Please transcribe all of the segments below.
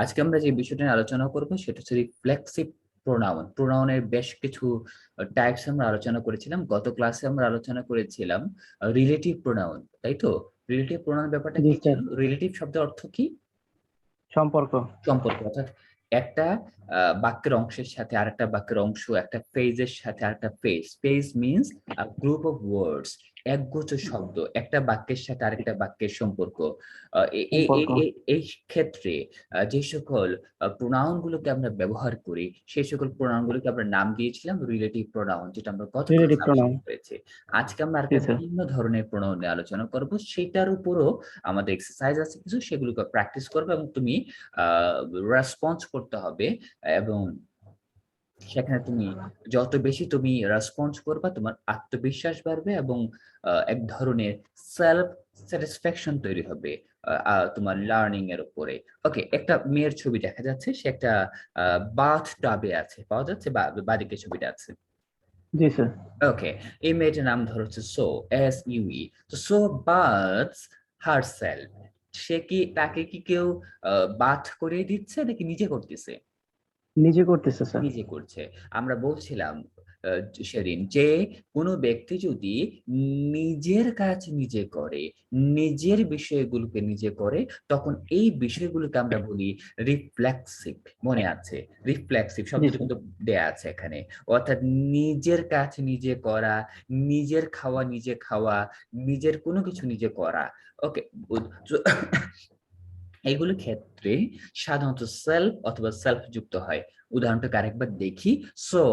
আজকে আমরা যে বিষয়টা নিয়ে আলোচনা করব সেটা হচ্ছে রিফ্লেক্সিভ প্রোনাউন। প্রোনাউনের বেশ কিছু টাইপস আমরা আলোচনা করেছিলাম। গত ক্লাসে আমরা আলোচনা করেছিলাম রিলেটিভ প্রোনাউন, তাই তো? রিলেটিভ প্রোনাউন ব্যাপারটা জি কি স্যার, ছিল? রিলেটিভ শব্দের অর্থ কি? সম্পর্ক। সম্পর্ক, অর্থাৎ একটা বাক্যের অংশের সাথে আরেকটা বাক্যের অংশ, একটা ফ্রেজের সাথে আরেকটা phrase. Phrase means a group of words, একগুচ্ছ শব্দ, একটা বাক্যের সাথে আরেকটা বাক্যের সম্পর্ক। সম্পর্ক। এই ক্ষেত্রে যে সকল প্রোনাউন গুলোকে আমরা ব্যবহার করি, সেই সকল প্রোনাউন গুলোকে আমরা নাম দিয়েছিলাম রিলেটিভ প্রোনাউন, যেটা আমরা গত রিলেটিভ ক্লাসে প্রোনাউন। আলোচনা করেছি। আজকে আমরা জি আরেকটা স্যার। ভিন্ন ধরনের প্রোনাউন নিয়ে আলোচনা করব। সেটার উপরও আমাদের এক্সারসাইজ আছে কিছু, সেগুলোকে প্র্যাকটিস করবে এবং তুমি রেসপন্স করতে হবে। এবং সেখানে তুমি যত বেশি তুমি রেসপন্স করবা, তোমার আত্মবিশ্বাস বাড়বে এবং এক ধরনের সেলফ স্যাটিসফ্যাকশন তৈরি হবে তোমার লার্নিং এর উপরে। ওকে, একটা মেয়ের ছবি দেখা যাচ্ছে, সে একটা বাথ টাবে আছে, পাওয়া যাচ্ছে, বাদিকে ছবিটা আছে। জি স্যার। ওকে, এই মেয়েটার নাম ধরো হচ্ছে সো, SUE। তো সো বাথস হারসেলফ। সে কি, তাকে কি কেউ বাথ করিয়ে দিচ্ছে নাকি নিজে করতেছে? নিজে করতেছে স্যার। নিজে করছে। আমরা বলছিলাম সেদিন যে কোনো ব্যক্তি যদি নিজের কাজ নিজে করে, নিজের বিষয়গুলোকে নিজে করে, তখন এই বিষয়গুলোকে আমরা বলি রিফ্লেক্সিভ। মনে আছে? রিফ্লেক্সিভ জি শব্দটা স্যার। কিন্তু দেয়া আছে এখানে। অর্থাৎ নিজের কাজ নিজে করা, নিজের খাওয়া নিজে খাওয়া, নিজের কোনো কিছু নিজে করা। ওকে, এইগুলোর ক্ষেত্রে সাধারণত সেলফ অথবা সেলফ যুক্ত হয়। উদাহরণটাকে আরেকবার দেখি। সো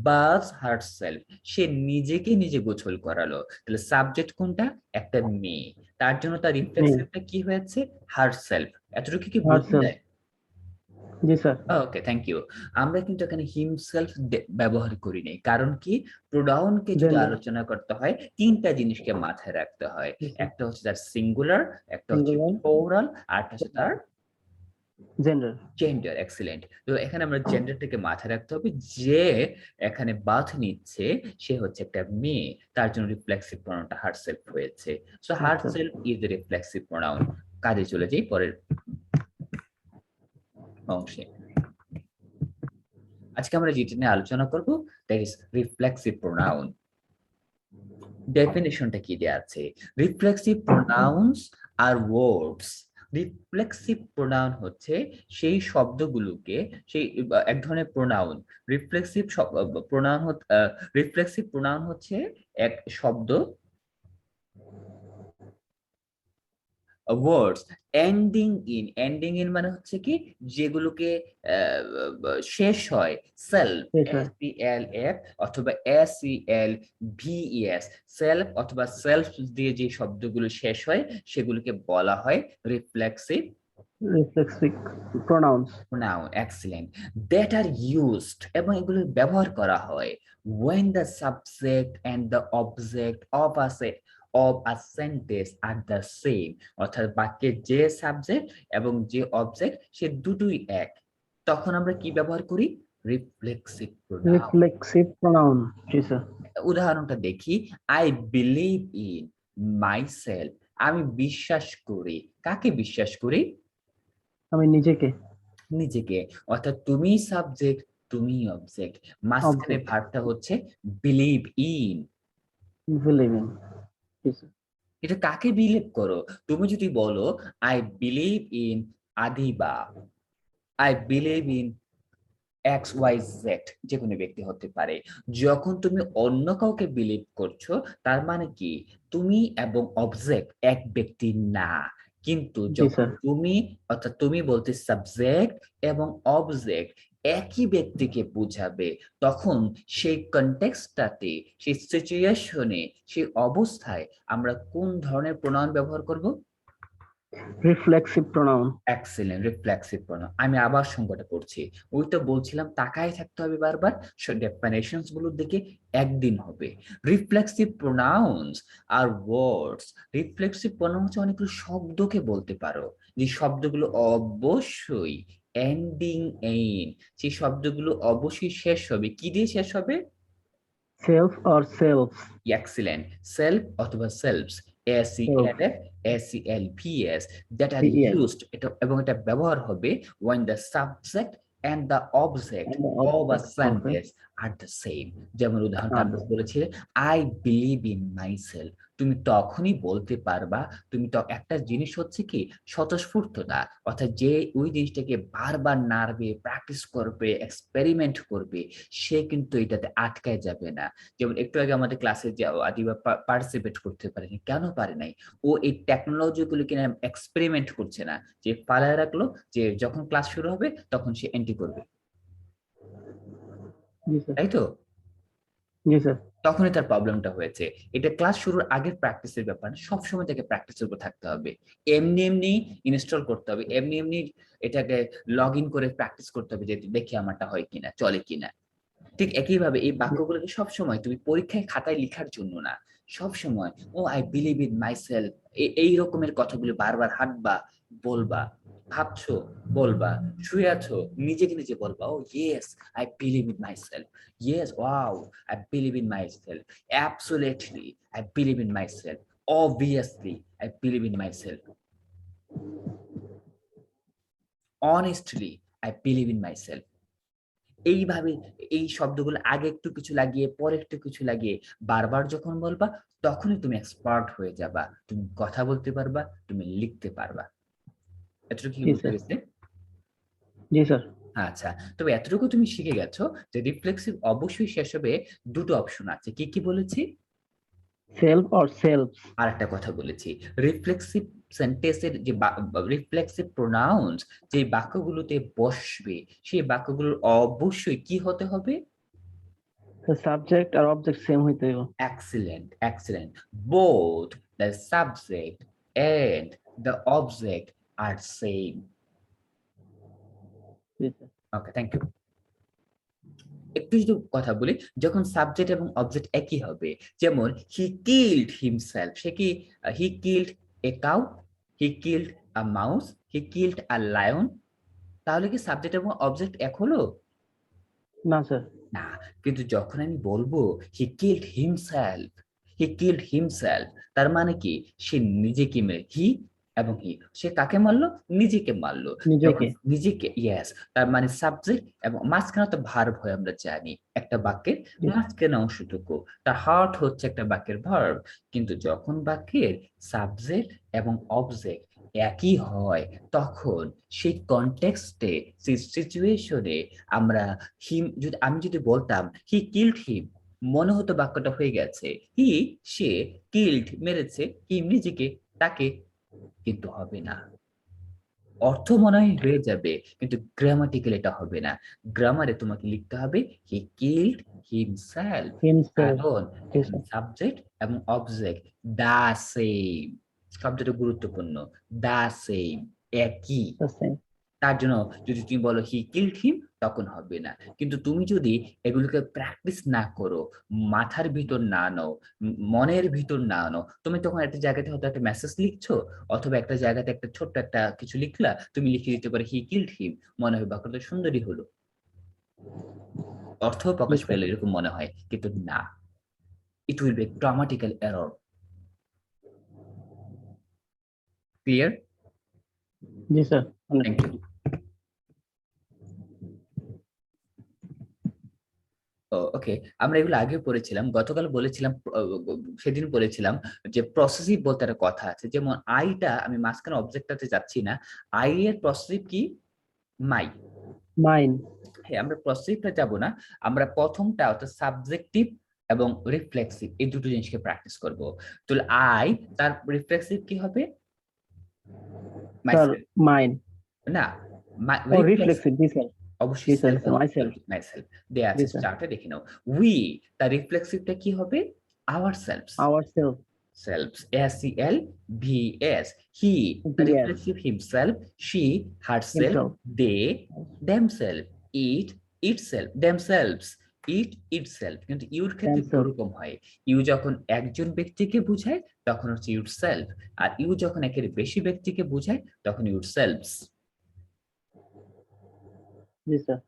বাজ হার্ট সেলফ, সে নিজেকে নিজে গোসল করালো। তাহলে সাবজেক্ট কোনটা? একটা মেয়ে, তার জন্য তার রিফ্লেক্সিভটা কি হয়েছে? Herself. এতটুকু কি বোঝা হার্টসেল। যায়? জি স্যার। Okay, thank you. আমরা কিন্তু এখানে হিমসেলফ ব্যবহার করি নাই, কারণ কি, প্রোনাউনকে যদি জেন্ডার। আলোচনা করতে হয় তিনটা জিনিসকে মাথায় রাখতে হয়। জি স্যার। একটা হচ্ছে তার সিঙ্গুলার, একটা হচ্ছে সিঙ্গুলার। প্লুরাল, আর একটা হচ্ছে তার জেন্ডার। জেন্ডার। এক্সিলেন্ট। তো এখানে আমরা জেন্ডারটাকে মাথায় রাখতে হবে। যে এখানে বাথ নিচ্ছে সে হচ্ছে একটা মেয়ে, তার জন্য রিফ্লেক্সিভ প্রোনাউনটা হারসেলফ হয়েছে। সো আচ্ছা। Herself is the reflexive pronoun. কাজে চলে যাই পরের অংশে। আজকে আমরা যেটা নিয়ে আলোচনা করব, দ্যাট ইজ রিফ্লেক্সিভ প্রোনাউন। ডেফিনিশনটা কি দেয়া আছে? Reflexive pronouns are words. Reflexive pronoun হচ্ছে সেই শব্দগুলোকে, সেই এক ধরনের pronoun. Reflexive pronoun, reflexive pronoun হচ্ছে এক শব্দ, ওয়ার্ডস এন্ডিং ইন মানে হচ্ছে কি, যেগুলোকে শেষ হয় সেলফ, জি স্যার। SELF অথবা SELVES, সেলফ অথবা সেলফ দিয়ে যে শব্দগুলো শেষ হয় সেগুলোকে বলা হয় reflexive reflexive pronouns. pronoun। Excellent. That are used, এবং এগুলো ব্যবহার করা হয় when the subject and the object of a sentence are the same, অর্থাৎ বাক্যের যে সাবজেক্ট এবং যে অবজেক্ট সে দুটোই এক, তখন আমরা কি ব্যবহার করি? Reflexive pronoun. Reflexive pronoun. জি স্যার। উদাহরণটা দেখি। আই বিলিভ ইন মাইসেলফ, আমি বিশ্বাস করি। কাকে বিশ্বাস করি? আমি নিজেকে। নিজেকে। অর্থাৎ তুমি সাবজেক্ট, তুমি অবজেক্ট, মাঝখানে অবজেক্ট। ভার্বটা হচ্ছে believe in. Believe in. G sir. এটা কাকে বিলিভ করো? তুমি যদি বলো I believe in Adiba, I believe in XYZ, যে কোনো ব্যক্তি হতে পারে। যখন তুমি অন্য কাউকে বিলিভ করছো, তার মানে কি, তুমি এবং অবজেক্ট এক ব্যক্তি না। কিন্তু জি যখন স্যার। তুমি, অর্থাৎ তুমি বলতে সাবজেক্ট এবং অবজেক্ট একই ব্যক্তিকে বোঝাবে, তখন সেই কনটেক্সটটাতে, সেই সিচুয়েশনে, সেই অবস্থায় আমরা কোন ধরনের প্রোনাউন ব্যবহার করব? Reflexive pronoun. Excellent, reflexive pronoun. আমি আবার সংজ্ঞাটা পড়ছি। ওই তো বলছিলাম তাকায় থাকতে হবে বারবার, ডেফিনেশনস গুলোর দিকে, একদিন হবে। Reflexive pronouns are words. Reflexive pronoun হচ্ছে অনেকগুলো শব্দকে বলতে পারো, যে শব্দগুলো অবশ্যই এন্ডিং ইন, সেই শব্দগুলো অবশ্যই শেষ হবে কি দিয়ে? শেষ হবে self or self. Excellent, self অথবা selves. ACLF, ACLPS that are Yes. used এবং এটা ব্যবহার হবে when the subject and the object And the of a object, okay. sentence are the same. যেমন উদাহরণটা আমরা বলেছি I believe in myself. তুমি তখনই বলতে পারবা, তুমি তো একটা জিনিস হচ্ছে কি স্বতঃস্ফূর্ততা, অর্থাৎ যে ওই জিনিসটাকে বারবার নাড়বে, প্র্যাকটিস করবে, এক্সপেরিমেন্ট করবে, সে কিন্তু এটাতে আটকায় যাবে না। যেমন একটু আগে আমাদের ক্লাসে যে আদিবা পার্টিসিপেট করতে পারেনি, কেন পারে নাই? ও এই টেকনোলজি গুলো কিনা এক্সপেরিমেন্ট করছে না, যে পালায় রাখলো যে যখন ক্লাস শুরু হবে তখন সে এন্ট্রি করবে, জি স্যার। তাই তো? জি স্যার। তখনই তার প্রবলেমটা হয়েছে। এটা ক্লাস শুরুর আগের প্র্যাকটিসের ব্যাপার, সবসময় তাকে প্র্যাকটিসের উপর থাকতে হবে। এমনি এমনি ইনস্টল করতে হবে, এমনি এমনি এটাকে লগ ইন করে প্র্যাকটিস করতে হবে যে দেখি আমারটা হয় কিনা, চলে কিনা। ঠিক একইভাবে এই বাক্যগুলোকে সবসময় তুমি পরীক্ষায় খাতায় লেখার জন্য না, সবসময় ও আই বিলিভ ইন মাইসেলফ এই রকমের কথাগুলো বারবার হাঁটবা, বলবা, ভাবছো বলবা, শুয়ে আছো নিজেকে নিজে বলবা, oh yes I believe in myself, yes wow I believe in myself, absolutely I believe in myself, obviously I believe in myself, honestly I believe in myself. এইভাবে এই শব্দগুলো আগে একটু কিছু লাগিয়ে পরে একটু কিছু লাগিয়ে বারবার যখন বলবা তখনই তুমি এক্সপার্ট হয়ে যাবা, তুমি কথা বলতে পারবা, তুমি লিখতে পারবা। এতটুকু কি জি বুঝতে স্যার। পেরেছে? জি স্যার। আচ্ছা, তবে এতটুকু তুমি শিখে গেছো যে রিফ্লেক্সিভ অবশ্যই শেষ হবে দুটো অপশন আছে, কি কি বলেছি? Self or selves. আর একটা কথা বলেছি, রিফ্লেক্সিভ সেন্টেন্সের যে রিফ্লেক্সিভ প্রোনাউন্স যে বাক্যগুলোতে বসবে সেই বাক্যগুলোর অবশ্যই কি হতে হবে? সাবজেক্ট আর অবজেক্ট সেম হইতে হবে। Excellent, excellent. Both the subject and the object are same. G sir. Okay, thank you. একটু যদি কথা বলি, যখন সাবজেক্ট এবং অবজেক্ট একই হবে, যেমন হি কিল্ড হিমসেলফ, সে কি he killed a cow, he killed a mouse, he killed a lion, তাহলে কি সাবজেক্ট এবং অবজেক্ট এক হলো? না স্যার। না, কিন্তু যখন আমি বলবো he killed himself, he killed himself, তার মানে কি সে নিজেকে মেরে, হি এবং হি, সে কাকে মারলো? নিজেকে মারলো। যখন নিজেকে। নিজেকে, ইয়েস, তার মানে সাবজেক্ট এবং মাঝখানে তো ভার্ব হয়, আমরা জানি একটা বাক্যের মাঝখানে অংশটুকু তার হার্ট হচ্ছে একটা বাক্যের ভার্ব, কিন্তু যখন বাক্যের সাবজেক্ট এবং অবজেক্ট একই হয় তখন সেই কনটেক্সটে, সেই সিচুয়েশনে আমরা হিম যদি আমি যদি বলতাম হি কিল্ড হিম, মনে হতো বাক্যটা হয়ে গেছে, হি সে, কিল্ড মেরেছে, হিম নিজেকে, তাকে, কিন্তু হবে না। অর্থ মনে হয় হয়ে যাবে কিন্তু গ্রামাটিক্যাল এটা হবে না। গ্রামারে তোমাকে লিখতে হবে হি কিল্ড হিমসেলফ, হিমসেলফ। কারণ জি এখানে স্যার। সাবজেক্ট এবং অবজেক্ট দা সেম, শব্দটা গুরুত্বপূর্ণ, দা সেম, একই। সেম। তার জন্য যদি তুমি বলো হি কিল্ড হিম তখন হবে না, কিন্তু তুমি যদি এগুলোকে প্র্যাকটিস না করো, মাথার ভিতর না নাও, মনের ভিতর না আনো, তুমি তখন একটা জায়গাতে হয়তো একটা মেসেজ লিখছো অথবা একটা জায়গাতে একটা ছোট্ট একটা কিছু লিখলা, তুমি লিখে দিতে পারো হি কিল্ড হিম, মনে হয় বাক্যটা সুন্দরই হলো, অর্থ জি প্রকাশ স্যার। পেলে এরকম মনে হয়, কিন্তু না, it will be grammatical error. Clear? জি স্যার। Thank you. ওকে, আমরা এগুলো আগে পড়েছিলাম, গতকাল বলেছিলাম, সেদিন বলেছিলাম যে প্রসেসিভ বলতে একটা কথা আছে, যেমন আইটা আমি মাঝখানে অবজেক্টটাতে যাচ্ছি না, আই এর প্রসেসিভ কি? মাই। মাইন। হ্যাঁ, আমরা প্রসেসিভটা যাব না, আমরা প্রথমটা অর্থাৎ সাবজেক্টিভ এবং রিফ্লেক্সিভ এই দুটো জিনিসকে প্র্যাকটিস করব। তাহলে আই, তার রিফ্লেক্সিভ কি হবে? Sir myself. মাইন। না, ও রিফ্লেক্সিভ রিফ্লেক্সিভ। জি স্যার। জি অবশ্যই স্যার। সেলফ হতে মাইসেলফ। হবে, মাইসেলফ দেয়া জি আছে স্যার। চার্টে, দেখে নাও। উই, তার রিফ্লেক্সিভটা কি হবে? Ourselves, ourselves. selves, SELVS. He, the বিএস। reflexive himself, she, herself, himself. they, themselves, it, itself, themselves, it, itself। কিন্তু ইউর ক্ষেত্রে হিমসেলফ। ওরকম হয়, ইউ যখন একজন ব্যক্তিকে বোঝায় তখন হচ্ছে ইউর সেলফ, আর ইউ যখন একের বেশি ব্যক্তিকে বোঝায় তখন ইউর সেলভস। জি স্যার।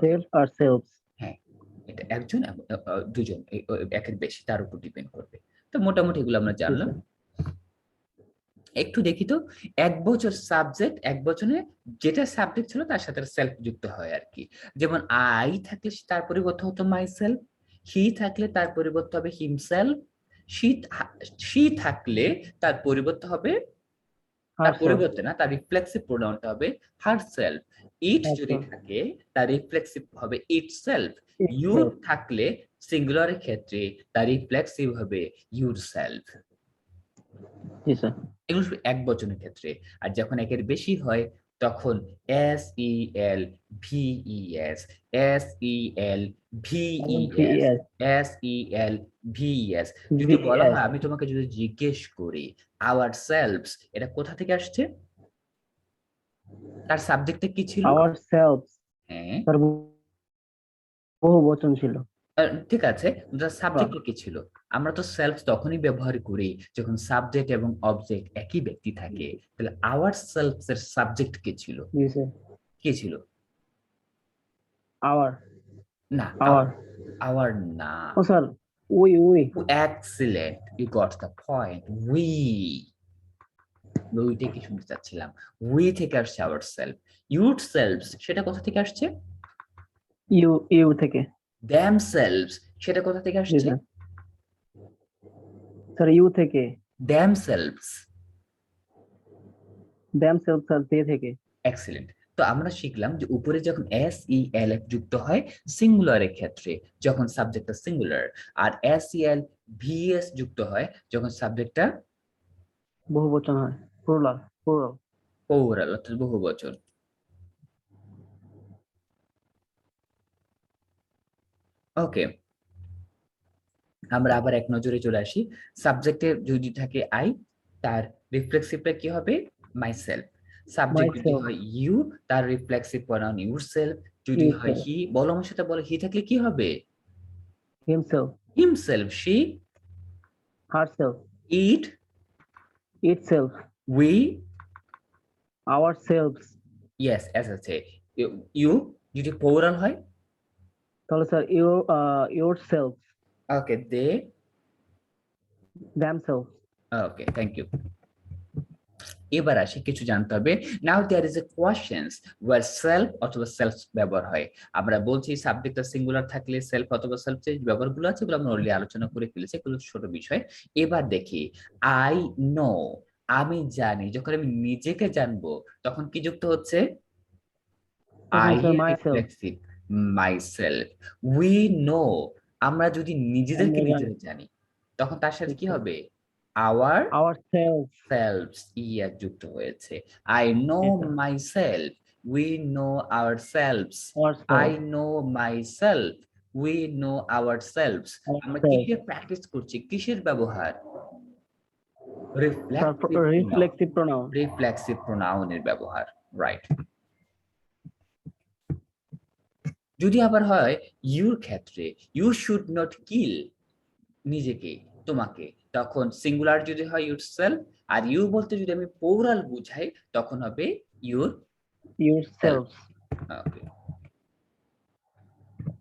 সেলফ আর সেলফস। হ্যাঁ, এটা একজন দুজন একের বেশি তার উপর ডিপেন্ড করবে। তো মোটামুটি এগুলো আমরা জি জানলাম। স্যার। একটু দেখি তো, এক বছর সাবজেক্ট, এক বচনে যেটা সাবজেক্ট ছিল তার সাথে সেলফ যুক্ত হয় আর কি। যেমন আই থাকলে তার পরিবর্তে হতো মাই সেলফ, হি থাকলে তার পরিবর্তে হবে হিমসেলফ, শি থাকলে তার পরিবর্তে হবে, তার হারসেলফ, পরিবর্তে না, তার রিফ্লেক্সিভ প্রোনাউনটা হবে হার সেলফ। ইট যদি হারসেলফ, থাকে তার রিফ্লেক্সিভ হবে ইট সেলফ। You itself. থাকলে সিঙ্গুলারের ক্ষেত্রে তার রিফ্লেক্সিভ হবে ইউর সেলফ। G sir. এগুলো শুধু এক বচনের ক্ষেত্রে। আর যখন একের বেশি হয় তখন S E L V E S, S E L V E S, VS, S E L VS. যদি বলা ভিএস, হয়, আমি তোমাকে যদি জিজ্ঞেস করি আওয়ার সেলফস এটা কোথা থেকে আসছে, তার সাবজেক্টে কি ছিল? আওয়ার সেলফস, হ্যাঁ, তার বহু বচন ছিল। ঠিক আছে, তার সাবজেক্টে কি ছিল? আমরা তো সেলফ তখনই ব্যবহার করি যখন সাবজেক্ট এবং অবজেক্ট একই ব্যক্তি থাকে। তাহলে আওয়ার সেলফস এর সাবজেক্ট কি ছিল? জি স্যার। কি ছিল? আওয়ার, না, আওয়ার, আওয়ার না। ও sir, we, we. Excellent, you got the point. উইটা কি শুনতে চাচ্ছিলাম, উই থেকে আসছে আওয়ার সেলফ। ইউর সেলফস সেটা কোথা থেকে আসছে? ইউ, ইউ থেকে। দ্যাম সেলফস সেটা কোথা থেকে জি আসছে? স্যার। স্যার ইউ থেকে। Them selves. Themself sir they থেকে। এক্সিলেন্ট। তো আমরা শিখলাম যে উপরে যখন এস ই এল এফ যুক্ত হয় সিঙ্গুলারের ক্ষেত্রে, যখন সাবজেক্টটা সিঙ্গুলার, আর এস ই এল ভিএস যুক্ত হয় যখন সাবজেক্টটা বহু বচন হয়, প্লুরাল, প্লুরাল। পৌরাল অর্থাৎ বহু বচন। ওকে, আমরা আবার এক নজরে চলে আসি। সাবজেক্টে যদি থাকে আই, তার রিফ্লেক্সিভটা কি হবে? Myself. মাই সাবজেক্ট যদি সেলফ, হয় ইউ, তার রিফ্লেক্সিভ প্রনাউন ইউর সেলফ। যদি ইউ হয় সেলফ, হি, বলো আমার সাথে বলো, হি থাকলে কি হবে? Himself, himself. She, herself, it, itself, we, ourselves. Yes S আছে। ইউ যদি প্লুরাল হয়, তাহলে sir you, yourself, okay they, themself. Okay thank you. এবার আসি, কিছু জানতে হবে। Now there is a questions our self অথবা সেলফ ব্যবহার হয়। আমরা বলছি সাবজেক্টটা সিঙ্গুলার থাকলে সেলফ অথবা সেলফ যে ব্যবহারগুলো আছে এগুলো আমরা অলরেডি আলোচনা করে ফেলেছি, এগুলো ছোট বিষয়। এবার দেখি, আই নো, আমি জানি, যখন আমি নিজেকে জানবো তখন কি যুক্ত হচ্ছে? তখন আই স্যার এর my self. Reflexive my self. We no, আমরা যদি নিজেদেরকে আমরা জানি। নিজেরা জানি তখন তার সাথে কি হবে? Our ourselves. সেলফস ইয়ার যুক্ত হয়েছে। I know myself, we know ourselves, our I self, know myself, we know ourselves. Our আমরা সেলফ। কিসের প্র্যাকটিস করছি, কিসের ব্যবহার? তারপর reflexive pronoun, reflexive pronoun. Reflexive প্রোনাউনের ব্যবহার, রাইট। যদি আবার হয় ইউর ক্ষেত্রে, ইউ শুড নট কিল, নিজেকে, তোমাকে, তখন সিঙ্গুলার যদি হয় ইউর সেলফ, আর ইউ বলতে যদি আমি প্লুরাল বুঝাই তখন হবে ইউর ইউর সেলফ। সেলফ।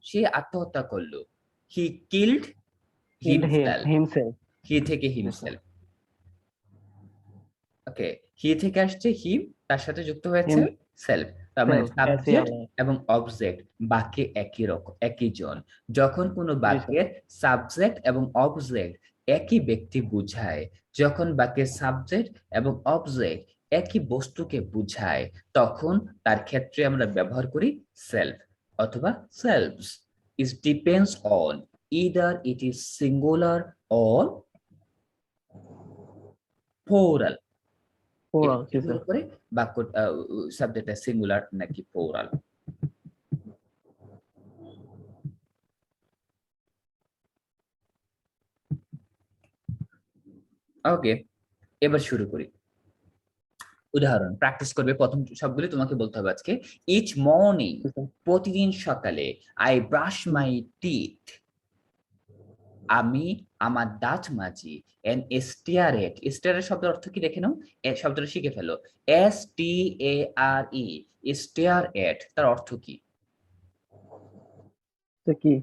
সে আত্মহত্যা করলো, he killed killed him, himself, himself. He থেকে হিমসেলফ। ওকে, হি থেকে আসছে হিম, তার সাথে যুক্ত হয়েছে সেলফ। তার মানে হিমসেলফ, এস ই সাবজেক্ট এল। এবং অবজেক্ট বাক্যে একই রকম, একই জন। যখন কোনো জি স্যার। বাক্যের সাবজেক্ট এবং অবজেক্ট একই ব্যক্তি বুঝায়, যখন বাক্যের সাবজেক্ট এবং অবজেক্ট একই বস্তুকে বুঝায়, তখন তার ক্ষেত্রে আমরা ব্যবহার করি সেলফ অথবা selves. It depends on either it is singular or plural, এটা প্লুরাল, জি নির্ভর স্যার। করে বাক্য সাবজেক্টটা সিঙ্গুলার নাকি প্লুরাল। ওকে, এবার শুরু করি। উদাহরণ প্র্যাকটিস করবে, প্রথম সবগুলি তোমাকে বলতে হবে আজকে। ইচ মর্নিং, জি স্যার। প্রতিদিন সকালে, আই ব্রাশ মাই টিথ, আমি আমার দাঁত মাজি। এন স্টেয়ার এট, স্টেয়ার এর শব্দের অর্থ কি দেখে নাও, এর শব্দটা শিখে ফেলো। S T A R E, stare এট তার অর্থ কি? তো কি?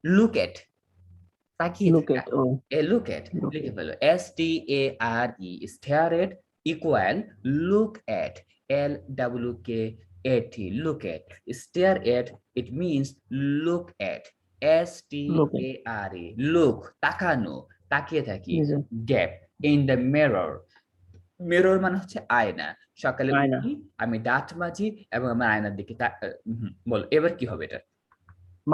লুক এট, তাকিয়ে লুক থাকা। এট, ও। লুক এট লুক লিখে এট। ফেলো, S T A R E, stare at, equal look at, LWKAT, look at. Stare at, it means look at, STARE, look, তাকানো, তাকিয়ে থাকি। জি sir. Gap in the mirror, mirror মানে হচ্ছে আয়না। সকালে আয়না। উঠি, আমি দাঁত মাজি এবং আমার আয়নার দিকে বল এবার কি হবে এটা?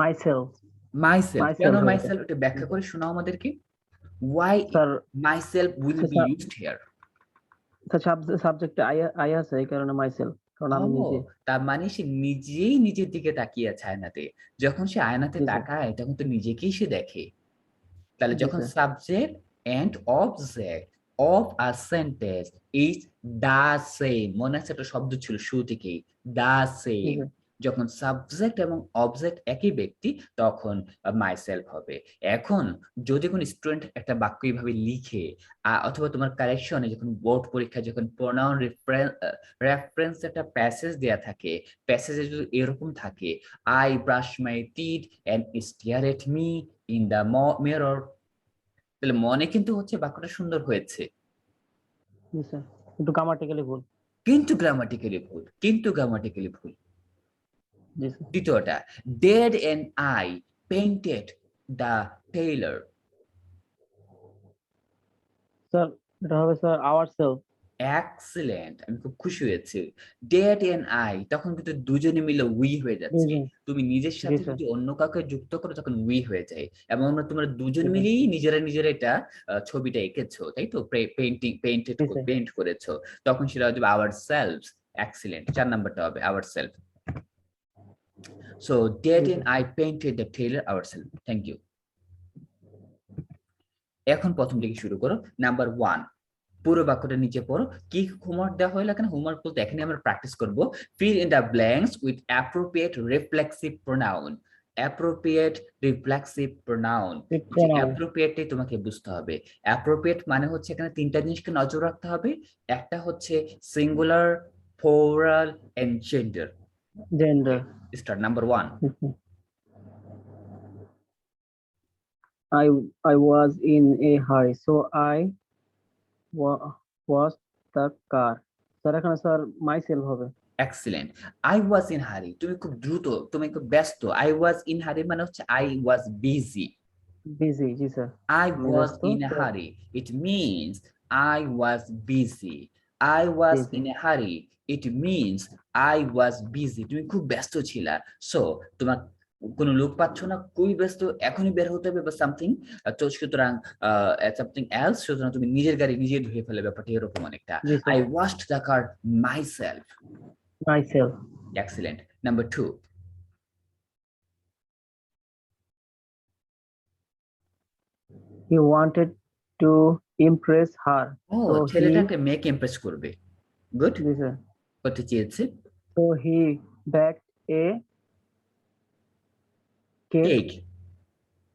মাইসেলফ। মাইসেলফ, কেন মাইসেলফ হবে এটা। মাইসেলফ, এটা ব্যাখ্যা করে শোনাও আমাদেরকে। why sir myself will be used here? সাবজেক্টে আই আছে এই কারণে মাইসেলফ, কারণ আমি ও, নিজে। তার মানে সে নিজেই নিজের দিকে তাকিয়ে আছে আয়নাতে। যখন সে আয়নাতে জি স্যার। তাকায় তখন তো নিজেকেই সে দেখে। তাহলে জি যখন sir. Subject and object of a sentence is the same, মনে আছে একটা শব্দ ছিল শুরু থেকেই, দা জি সেম। স্যার। যখন সাবজেক্ট এবং অবজেক্ট একই ব্যক্তি তখন মাইসেলফ হবে। এখন যদি কোনো স্টুডেন্ট একটা বাক্য এইভাবে লিখে অথবা তোমার কারেকশনে যখন বোর্ড পরীক্ষায় যখন প্রোনাউন রেফারেন্স একটা প্যাসেজ দেয়া থাকে, প্যাসেজে যদি এরকম থাকে, I brush my teeth and stare at me in the mirror, তাহলে মনে কিন্তু হচ্ছে বাক্যটা সুন্দর হয়েছে, জি স্যার। একটু গ্রামাটিক্যালি ভুল। কিন্তু গ্রামাটিক্যালি ভুল, কিন্তু গ্রামাটিক্যালি ভুল। জি স্যার। দ্বিতীয়টা, dead and I painted the Taylor. Sir এটা হবে স্যার আওয়ারসেলফ। এক্সিলেন্ট, আমি খুব খুশি হয়েছি। ডেড এন্ড আই, তখন কিন্তু দুজনে মিলে উই হয়ে যাচ্ছে। দুইজন। তুমি নিজের জি সাথে স্যার। যদি অন্য কাউকে যুক্ত করো তখন উই হয়ে যায়, এবং আমরা তোমরা দুজন জি স্যার। মিলেই নিজেরা নিজেরা এটা ছবিটা এঁকেছো, তাই তো, জি স্যার। পেইন্ট করেছো, তখন সেটা হচ্ছে আওয়ার সেলফস। এক্সিলেন্ট, 4 নাম্বারটা হবে আওয়ার সেলফ। সো ডেড জি and sir. I painted the tailor ourselves. Thank you. এখন প্রথম থেকে শুরু করো। নাম্বার 1, পুরো বাক্যটা নিচে পড়ো। কি হোমওয়ার্ক দেওয়া হলো এখানে? হোমওয়ার্ক বলতে এখানে আমরা প্র্যাকটিস করব fill in the blanks with appropriate reflexive pronoun. Appropriate reflexive pronoun, এই যে প্রোনাউন। অ্যাপ্রোপ্রিয়েটটাই তোমাকে বুঝতে হবে। অ্যাপ্রোপ্রিয়েট মানে হচ্ছে এখানে তিনটা জিনিসকে নজর রাখতে হবে। একটা হচ্ছে singular, plural and gender. Gender. Start. Number 1, I I was in a hurry, so I was the car. Sir এখানে স্যার মাইসেলফ হবে। এক্সিলেন্ট। আই ওয়াজ ইন হারি, তুমি খুব দ্রুত, তুমি খুব ব্যস্ত। আই ওয়াজ ইন হারি মানে হচ্ছে I was busy. Busy. G sir. I আমি was ব্যস্ত in a তো। hurry, it means I was busy. I was busy. in a hurry, it means I was busy. তুমি খুব ব্যস্ত ছিলা। সো তোমার কোনো লোক পাচ্ছ না, খুবই ব্যস্ত, এখনই বের হতে হবে বা সামথিং। তো সুতরাং সামথিং এলস, সুতরাং তুমি নিজের গাড়ি নিজে ধুয়ে ফেলে, ব্যাপারটা এরকম অনেকটা। জি I sir. washed the car myself. Myself. Excellent. Number 2, He wanted to impress her, ও, so he ছেলেটাকে মেয়েকে ইমপ্রেস করবে। গুড, জি স্যার। করতে চেয়েছে। So he baked a cake. Cake,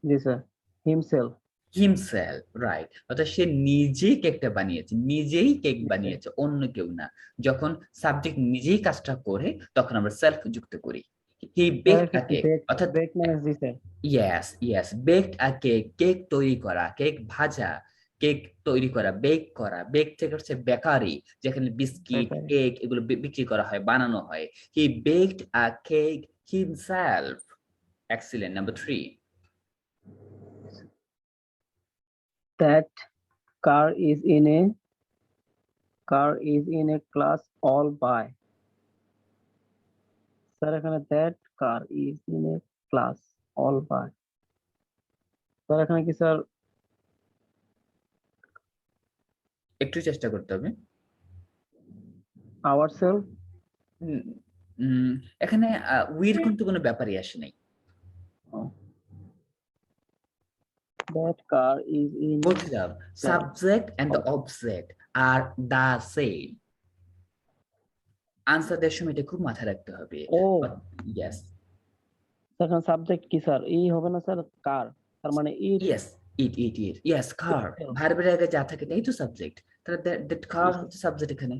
জি স্যার। Himself. Himself, right. অর্থাৎ সে নিজেই কেকটা বানিয়েছে, নিজেই কেক জি স্যার। বানিয়েছে, অন্য কেউ না। যখন সাবজেক্ট নিজেই কাজটা করে তখন আমরা সেলফ যুক্ত করি। হি স্যার বেকড আ ক্ষেত্রে কেক, বেক অর্থাৎ বেক মানে জি sir. Yes yes, baked a cake, cake তৈরি করা, কেক ভাজা, কেক তৈরি করা, বেক করা। বেক থেকে হচ্ছে বেকারি, যেখানে বিস্কিট, বেকারি। কেক এগুলো বিক্রি করা হয়, বানানো হয়। He baked a cake himself. Excellent. Number 3, That car is in a class all by. Sir এখানে that car is in a class all by. Sir এখানে কি স্যার একটু চেষ্টা করতে হবে। ourself? উম, উম, এখানে উইর কিন্তু কোনো ব্যাপারই আসে নাই। That car is in a বলতে দাও, class subject and the all. Object are the same. Answer দেওয়ার সময় এটা খুব মাথায় রাখতে হবে। ও ইয়েস এখানে সাবজেক্ট কি স্যার? এই হবে না স্যার, কার, তার মানে ইট। ইয়েস, ইট ইয়েস, কার, ভার্বের আগে যা থাকে তাই তো সাবজেক্ট। তাহলে দ্যাট কার হচ্ছে সাবজেক্ট এখানে।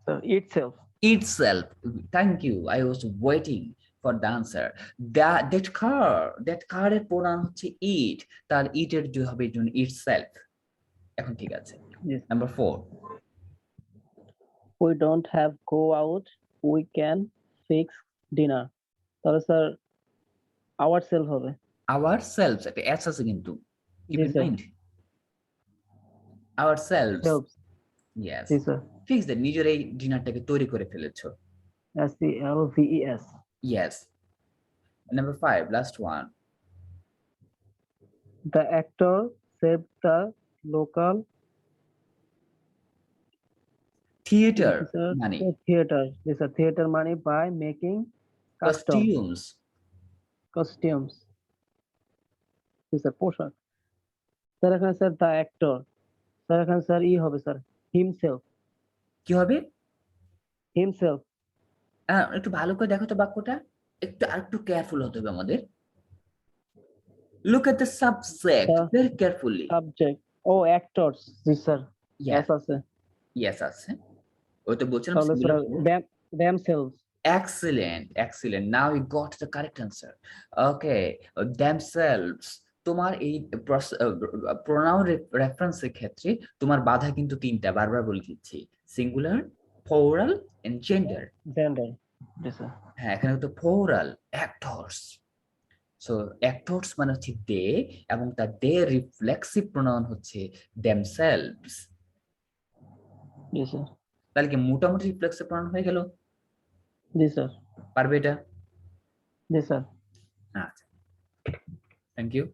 Sir itself. Itself. Thank you. I was waiting for the answer. That car এর প্রোনাউন হচ্ছে it, তার it এর যে হবে itself। এখন ঠিক আছে। Yes. Number 4, we don't have go out, we can fix dinner. তাহলে স্যার our self হবে। ourselves একটা s আছে কিন্তু keep G in sir. mind ourselves selves yes G sir. fix that নিজের এই ডিনারটাকে তৈরি করে ফেলেছো SELVES yes number 5 last one the actor saved the local theater money theater money by making costumes costumes G sir পোশাক sir এখানে sir the actor sir এখানে sir ই হবে sir himself কি হবে himself একটু ভালো করে দেখো তো বাক্যটা একটু আরেকটু কেয়ারফুল হতে হবে আমাদের look at the subject The very carefully subject ও actors জি স্যার yes yes আছে yes আছে ওই তো বলছিলাম তাহলে singular sir themselves excellent now you got the correct answer okay themselves তোমার এই প্রোনাউন রেফারেন্সের ক্ষেত্রে তোমার বাধা কিন্তু তিনটা বারবার বলে দিচ্ছি singular plural and gender gender জি স্যার হ্যাঁ এখানে তো প্লুরাল অ্যাক্টরস সো অ্যাক্টরস মানে হচ্ছে দে এবং তার দে রিফ্লেক্সিভ প্রোনাউন হচ্ছে themselves জি স্যার তাহলে কি মোটামুটি রিফ্লেক্সিভ প্রোনাউন হয়ে গেল জি স্যার পারবে এটা জি স্যার আচ্ছা থ্যাংক ইউ